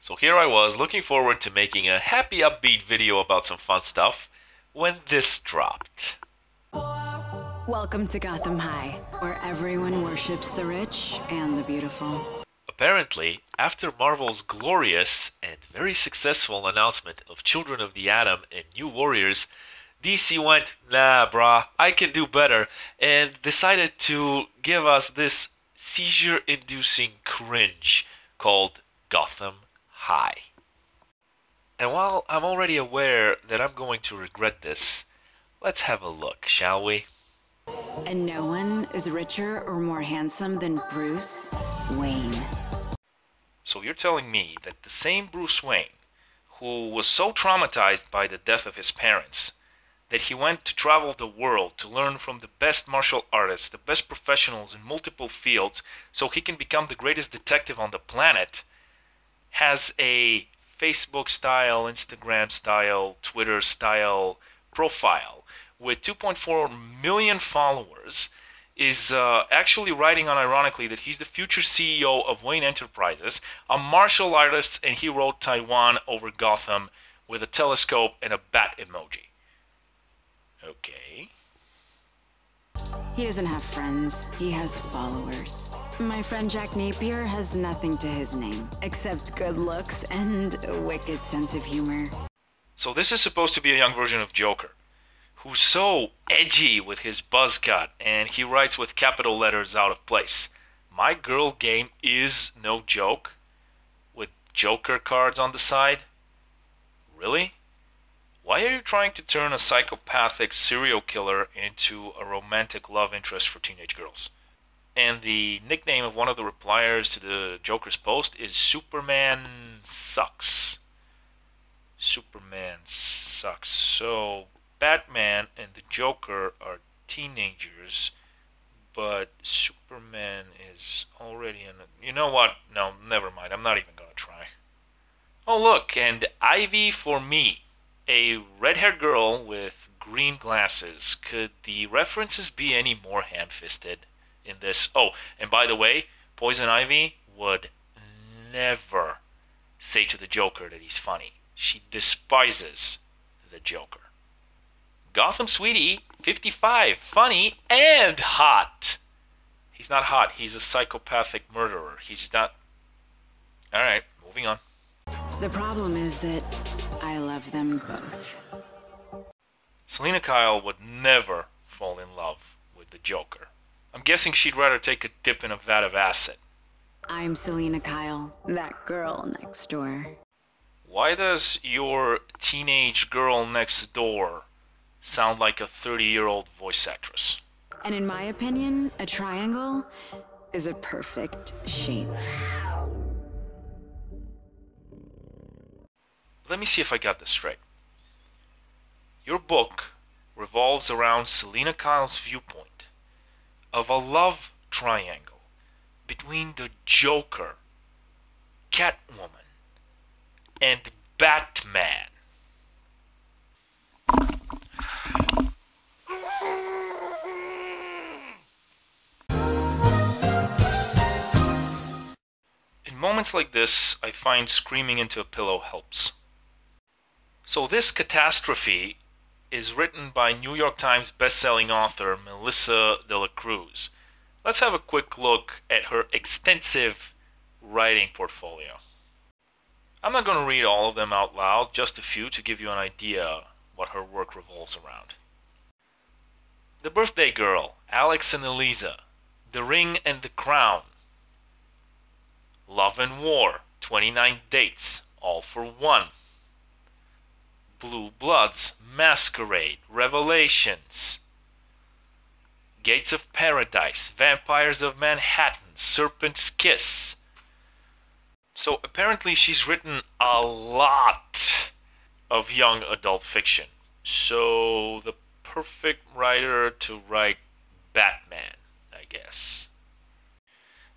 So here I was looking forward to making a happy upbeat video about some fun stuff when this dropped. Welcome to Gotham High, where everyone worships the rich and the beautiful. Apparently, after Marvel's glorious and very successful announcement of Children of the Atom and New Warriors, DC went, nah brah, I can do better, and decided to give us this seizure-inducing cringe called Gotham High. And while I'm already aware that I'm going to regret this, let's have a look, shall we? And no one is richer or more handsome than Bruce Wayne. So you're telling me that the same Bruce Wayne, who was so traumatized by the death of his parents, that he went to travel the world to learn from the best martial artists, the best professionals in multiple fields, so he can become the greatest detective on the planet, has a Facebook-style, Instagram-style, Twitter-style profile with 2.4 million followers, is actually writing unironically that he's the future CEO of Wayne Enterprises, a martial artist, and he wrote Taiwan over Gotham with a telescope and a bat emoji. Okay. He doesn't have friends, he has followers. My friend Jack Napier has nothing to his name, except good looks and a wicked sense of humor. So this is supposed to be a young version of Joker, who's so edgy with his buzz cut, and he writes with capital letters out of place. My girl game is no joke, with Joker cards on the side? Really? Why are you trying to turn a psychopathic serial killer into a romantic love interest for teenage girls? And the nickname of one of the repliers to the Joker's post is Superman Sucks. Superman sucks. So Batman and the Joker are teenagers, but Superman is already in a... You know what? No, never mind. I'm not even gonna try. Oh look, and Ivy for me. A red-haired girl with green glasses. Could the references be any more ham-fisted in this? Oh, and by the way, Poison Ivy would never say to the Joker that he's funny. She despises the Joker. Gotham Sweetie, 55, funny and hot. He's not hot, he's a psychopathic murderer. He's not... Alright, moving on. The problem is that I love them both. Selena Kyle would never fall in love with the Joker. I'm guessing she'd rather take a dip in a vat of acid. I'm Selena Kyle, that girl next door. Why does your teenage girl next door sound like a 30-year-old voice actress? And in my opinion, a triangle is a perfect shape. Let me see if I got this straight. Your book revolves around Selena Kyle's viewpoint of a love triangle between the Joker, Catwoman, and Batman. In moments like this, I find screaming into a pillow helps. So this catastrophe is written by New York Times bestselling author Melissa De La Cruz. Let's have a quick look at her extensive writing portfolio. I'm not going to read all of them out loud, just a few to give you an idea what her work revolves around. The Birthday Girl, Alex and Eliza, The Ring and the Crown, Love and War, 29 Dates, All for One, Blue Bloods, Masquerade, Revelations, Gates of Paradise, Vampires of Manhattan, Serpent's Kiss. So apparently she's written a lot of young adult fiction. So the perfect writer to write Batman, I guess.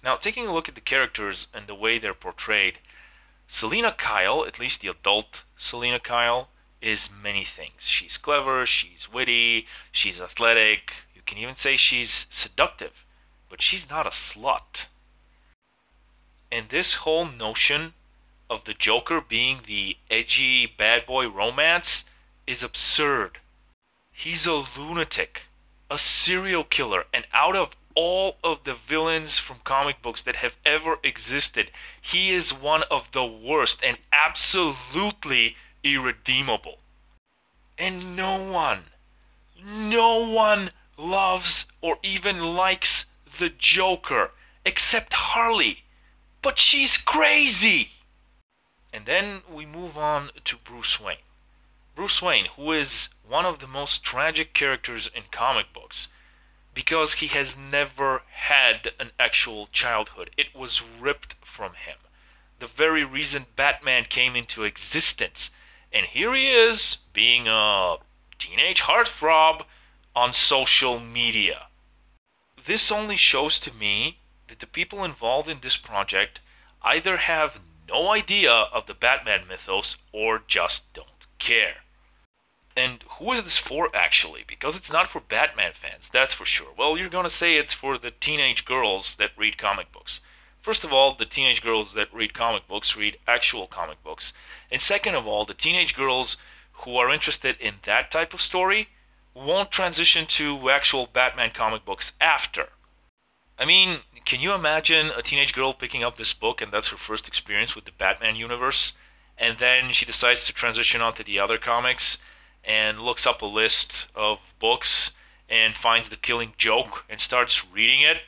Now, taking a look at the characters and the way they're portrayed, Selena Kyle, at least the adult Selena Kyle, is many things. She's clever, she's witty, she's athletic, you can even say she's seductive, but she's not a slut. And this whole notion of the Joker being the edgy bad boy romance is absurd. He's a lunatic, a serial killer, and out of all of the villains from comic books that have ever existed, he is one of the worst and absolutely irredeemable. And no one loves or even likes the Joker except Harley. But she's crazy! And then we move on to Bruce Wayne. Bruce Wayne, who is one of the most tragic characters in comic books, because he has never had an actual childhood. It was ripped from him. The very reason Batman came into existence. And here he is, being a teenage heartthrob on social media. This only shows to me that the people involved in this project either have no idea of the Batman mythos or just don't care. And who is this for, actually? Because it's not for Batman fans, that's for sure. Well, you're gonna say it's for the teenage girls that read comic books. First of all, the teenage girls that read comic books read actual comic books. And second of all, the teenage girls who are interested in that type of story won't transition to actual Batman comic books after. I mean, can you imagine a teenage girl picking up this book and that's her first experience with the Batman universe? And then she decides to transition onto the other comics and looks up a list of books and finds The Killing Joke and starts reading it?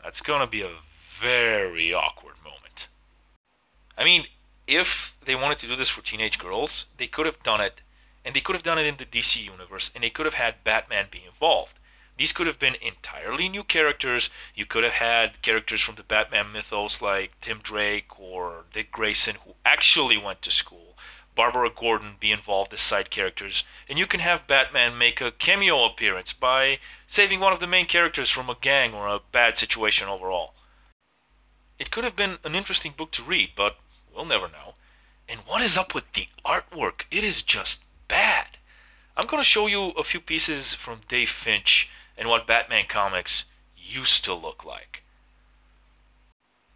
That's gonna be a very awkward moment. I mean, if they wanted to do this for teenage girls, they could have done it, and they could have done it in the DC universe, and they could have had Batman be involved. These could have been entirely new characters. You could have had characters from the Batman mythos like Tim Drake or Dick Grayson who actually went to school. Barbara Gordon be involved as side characters, and you can have Batman make a cameo appearance by saving one of the main characters from a gang or a bad situation overall. It could have been an interesting book to read, but we'll never know. And what is up with the artwork? It is just bad. I'm going to show you a few pieces from Dave Finch and what Batman comics used to look like.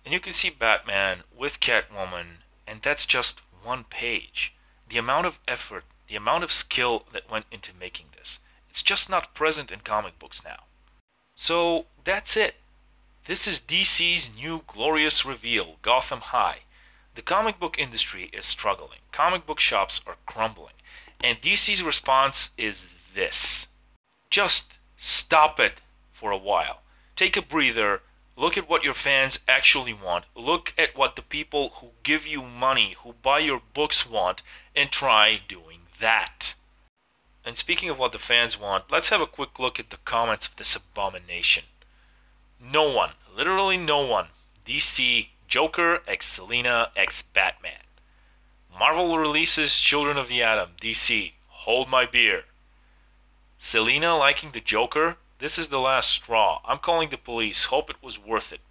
And you can see Batman with Catwoman, and that's just one page. The amount of effort, the amount of skill that went into making this, it's just not present in comic books now. So that's it. This is DC's new glorious reveal, Gotham High. The comic book industry is struggling. Comic book shops are crumbling. And DC's response is this. Just stop it for a while. Take a breather. Look at what your fans actually want. Look at what the people who give you money, who buy your books want, and try doing that. And speaking of what the fans want, let's have a quick look at the comments of this abomination. No one, literally no one. DC, Joker x Selina x Batman. Marvel releases Children of the Atom. DC, hold my beer. Selina liking the Joker? This is the last straw. I'm calling the police. Hope it was worth it.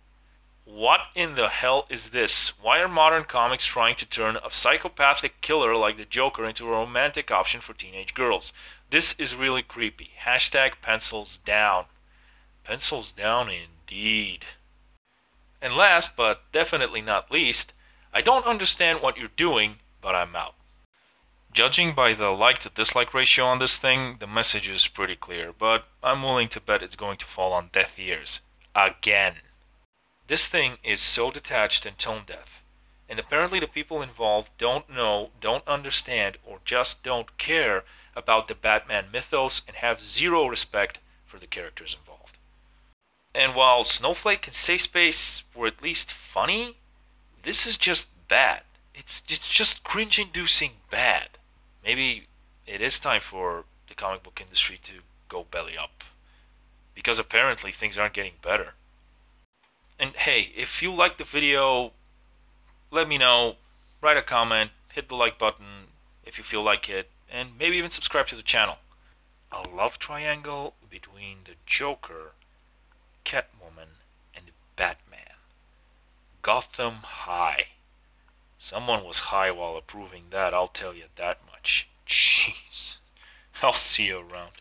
What in the hell is this? Why are modern comics trying to turn a psychopathic killer like the Joker into a romantic option for teenage girls? This is really creepy. Hashtag pencils down. Pencils down indeed. And last, but definitely not least, I don't understand what you're doing, but I'm out. Judging by the like to dislike ratio on this thing, the message is pretty clear, but I'm willing to bet it's going to fall on deaf ears. Again. This thing is so detached and tone deaf, and apparently the people involved don't know, don't understand, or just don't care about the Batman mythos and have zero respect for the characters involved. And while Snowflake can say space were at least funny, this is just bad. It's just cringe-inducing bad. Maybe it is time for the comic book industry to go belly up. Because apparently things aren't getting better. And hey, if you liked the video, let me know. Write a comment, hit the like button if you feel like it, and maybe even subscribe to the channel. A love triangle between the Joker, Catwoman, and Batman. Gotham High. Someone was high while approving that, I'll tell you that much. Jeez. I'll see you around.